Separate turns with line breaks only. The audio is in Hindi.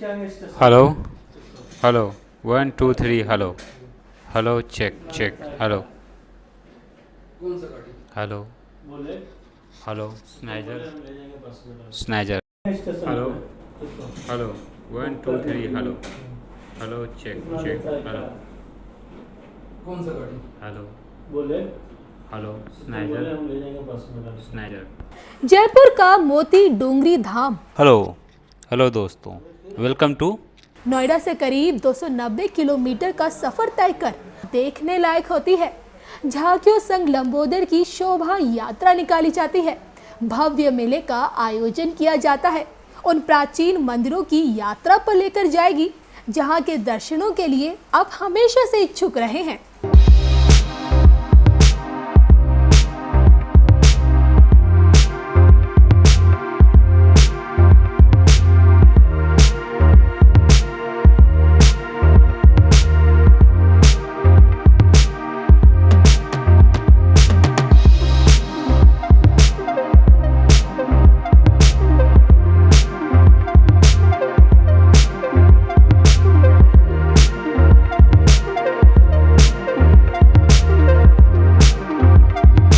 Hello hello 1 2 3 hello hello check check hello
कौन सा गाड़ी?
हेलो
बोले
हेलो स्नाइजर
हम ले जाएंगे बस में
स्नाइजर
स्टेशन
हेलो
पे।
हेलो 1 2 3 हेलो हेलो चेक
कितना
चेक
लेता है
हेलो
क्या?
कौन सा गाड़ी?
हेलो
बोले
हेलो
बोले
स्नाइजर
हम ले जाएंगे बस में
स्नाइजर
जयपुर का मोती डोंगरी धाम
हेलो हेलो दोस्तों वेलकम टू
नोएडा से करीब 290 किलोमीटर का सफर तय कर देखने लायक होती है। झांकियों संग लंबोदर की शोभा यात्रा निकाली जाती है। भव्य मेले का आयोजन किया जाता है। उन प्राचीन मंदिरों की यात्रा पर लेकर जाएगी जहां के दर्शनों के लिए आप हमेशा से इच्छुक रहे हैं।